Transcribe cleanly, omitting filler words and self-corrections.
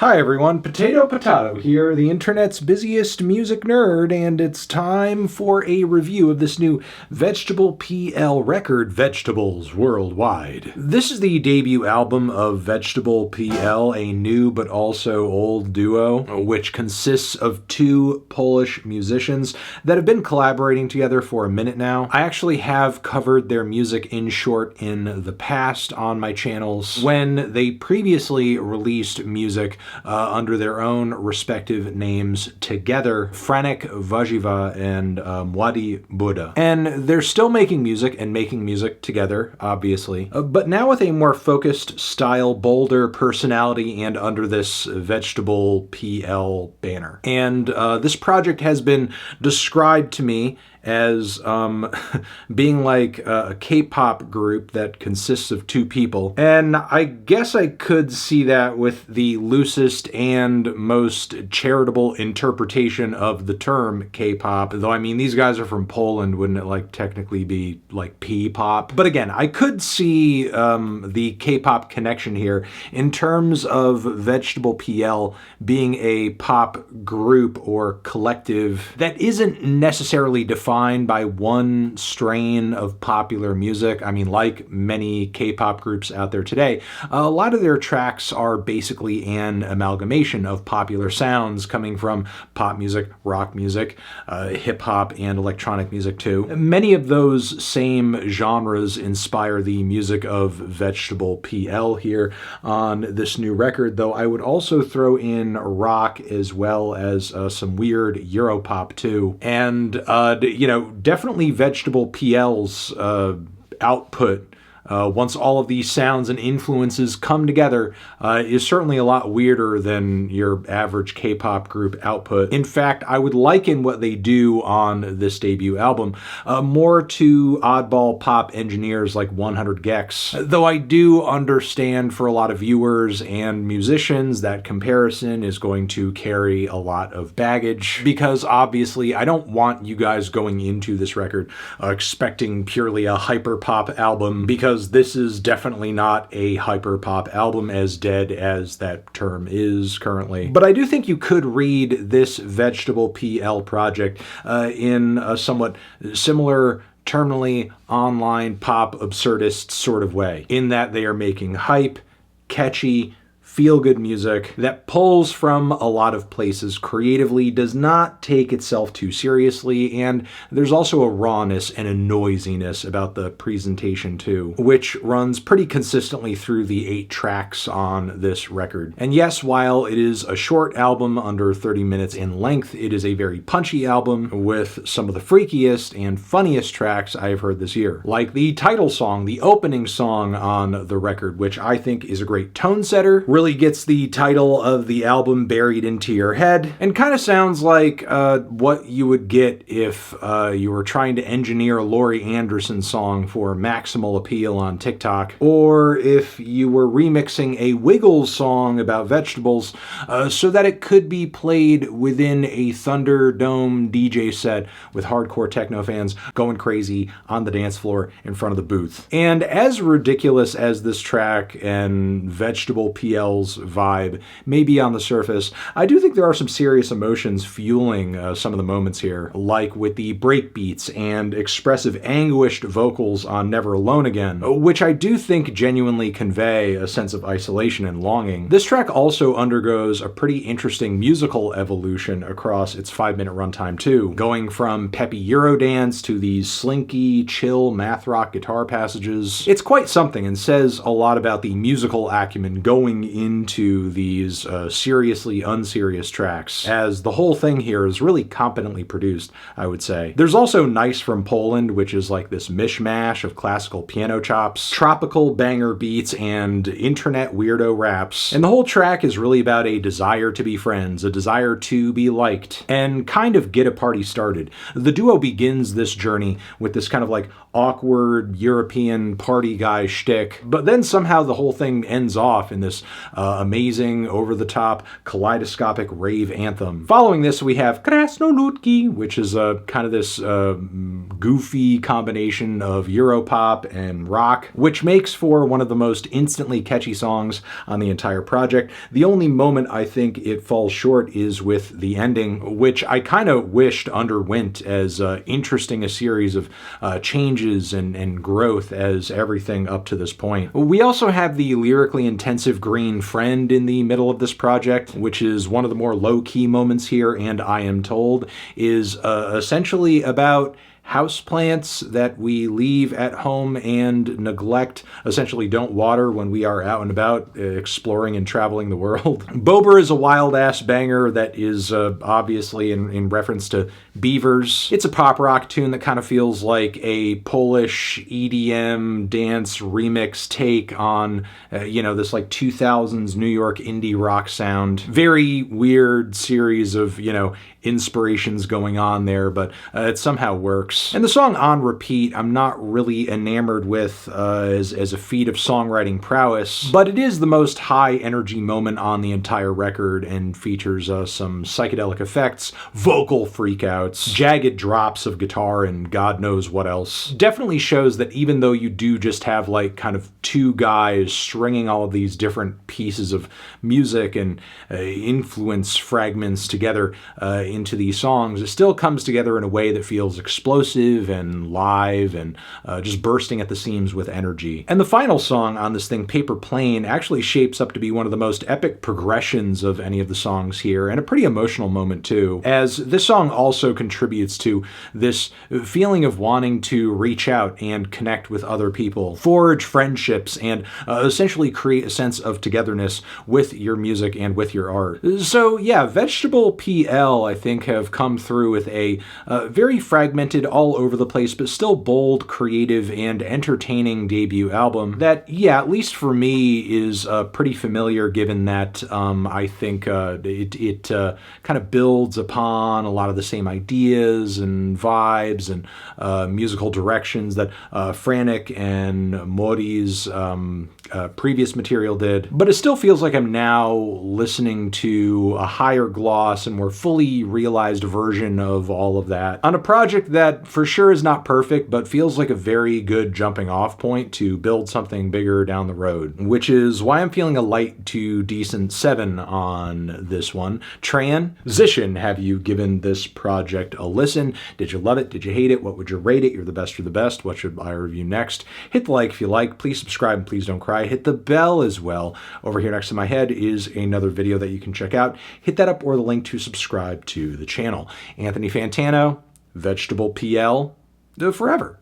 Hi everyone, Potato here, the internet's busiest music nerd, and it's time for a review of this new VGTBL.PL record, Vegetables Worldwide. This is the debut album of VGTBL.PL, a new but also old duo, which consists of two Polish musicians that have been collaborating together for a minute now. I actually have covered their music in short in the past on my channels when they previously released music under their own respective names together, Franek Warzywa and Młody Buda. And they're still making music and making music together, obviously, but now with a more focused style, bolder personality, and under this VGTBL.PL banner. And this project has been described to me as being like a K-pop group that consists of two people. And I guess I could see that with the loosest and most charitable interpretation of the term K-pop. Though, I mean, these guys are from Poland, wouldn't it like technically be like P-pop? But again, I could see the K-pop connection here in terms of VGTBL.PL being a pop group or collective that isn't necessarily defined by one strain of popular music. I mean, like many K-pop groups out there today, a lot of their tracks are basically an amalgamation of popular sounds coming from pop music, rock music, hip-hop, and electronic music too. Many of those same genres inspire the music of VGTBL.PL here on this new record, though I would also throw in rock as well as some weird Europop too. And you know, definitely VGTBL.PL's output, once all of these sounds and influences come together, is certainly a lot weirder than your average K-pop group output. In fact, I would liken what they do on this debut album more to oddball pop engineers like 100 gecs. Though I do understand for a lot of viewers and musicians that comparison is going to carry a lot of baggage, because obviously I don't want you guys going into this record expecting purely a hyper-pop album, because this is definitely not a hyper-pop album, as dead as that term is currently. But I do think you could read this VGTBL.PL project in a somewhat similar terminally online pop absurdist sort of way, in that they are making hype, catchy, feel-good music that pulls from a lot of places creatively, does not take itself too seriously, and there's also a rawness and a noisiness about the presentation too, which runs pretty consistently through the 8 tracks on this record. And yes, while it is a short album under 30 minutes in length, it is a very punchy album with some of the freakiest and funniest tracks I've heard this year. Like the title song, the opening song on the record, which I think is a great tone setter, really gets the title of the album buried into your head, and kind of sounds like what you would get if you were trying to engineer a Laurie Anderson song for maximal appeal on TikTok, or if you were remixing a Wiggles song about vegetables so that it could be played within a Thunderdome DJ set with hardcore techno fans going crazy on the dance floor in front of the booth. And as ridiculous as this track and VGTBL.PL's vibe may be on the surface, I do think there are some serious emotions fueling some of the moments here, like with the breakbeats and expressive anguished vocals on Never Alone Again, which I do think genuinely convey a sense of isolation and longing. This track also undergoes a pretty interesting musical evolution across its 5-minute runtime too, going from peppy Eurodance to these slinky, chill math rock guitar passages. It's quite something, and says a lot about the musical acumen going into these seriously unserious tracks, as the whole thing here is really competently produced, I would say. There's also Nice from Poland, which is like this mishmash of classical piano chops, tropical banger beats, and internet weirdo raps. And the whole track is really about a desire to be friends, a desire to be liked, and kind of get a party started. The duo begins this journey with this kind of like awkward European party guy shtick, but then somehow the whole thing ends off in this amazing, over-the-top, kaleidoscopic rave anthem. Following this, we have Krasnoludki, which is kind of this goofy combination of Europop and rock, which makes for one of the most instantly catchy songs on the entire project. The only moment I think it falls short is with the ending, which I kind of wished underwent as interesting a series of changes and growth as everything up to this point. We also have the lyrically intensive Green Friend in the middle of this project, which is one of the more low-key moments here, and I am told is essentially about houseplants that we leave at home and neglect, essentially don't water when we are out and about exploring and traveling the world. Bober is a wild-ass banger that is obviously in reference to beavers. It's a pop rock tune that kind of feels like a Polish EDM dance remix take on, this like 2000s New York indie rock sound. Very weird series of, inspirations going on there, but it somehow works. And the song On Repeat, I'm not really enamored with as a feat of songwriting prowess, but it is the most high energy moment on the entire record and features some psychedelic effects, vocal freakouts, jagged drops of guitar, and God knows what else. Definitely shows that even though you do just have like kind of two guys stringing all of these different pieces of music and influence fragments together into these songs, it still comes together in a way that feels explosive and live and just bursting at the seams with energy. And the final song on this thing, Paper Plane, actually shapes up to be one of the most epic progressions of any of the songs here, and a pretty emotional moment too, as this song also contributes to this feeling of wanting to reach out and connect with other people, forge friendships, and essentially create a sense of togetherness with your music and with your art. So yeah, VEGGIEPOP.L, I think, have come through with a very fragmented, all over the place, but still bold, creative, and entertaining debut album that, yeah, at least for me, is pretty familiar, given that I think it kind of builds upon a lot of the same ideas and vibes and musical directions that Frantic and Mori's previous material did. But it still feels like I'm now listening to a higher gloss and more fully realized version of all of that on a project that for sure is not perfect, but feels like a very good jumping off point to build something bigger down the road, which is why I'm feeling a light to decent 7 on this one. Transition, have you given this project a listen? Did you love it? Did you hate it? What would you rate it? You're the best for the best. What should I review next? Hit the like if you like. Please subscribe and please don't cry. Hit the bell as well. Over here next to my head is another video that you can check out. Hit that up or the link to subscribe to the channel. Anthony Fantano, VEGGIETBL.PL, forever.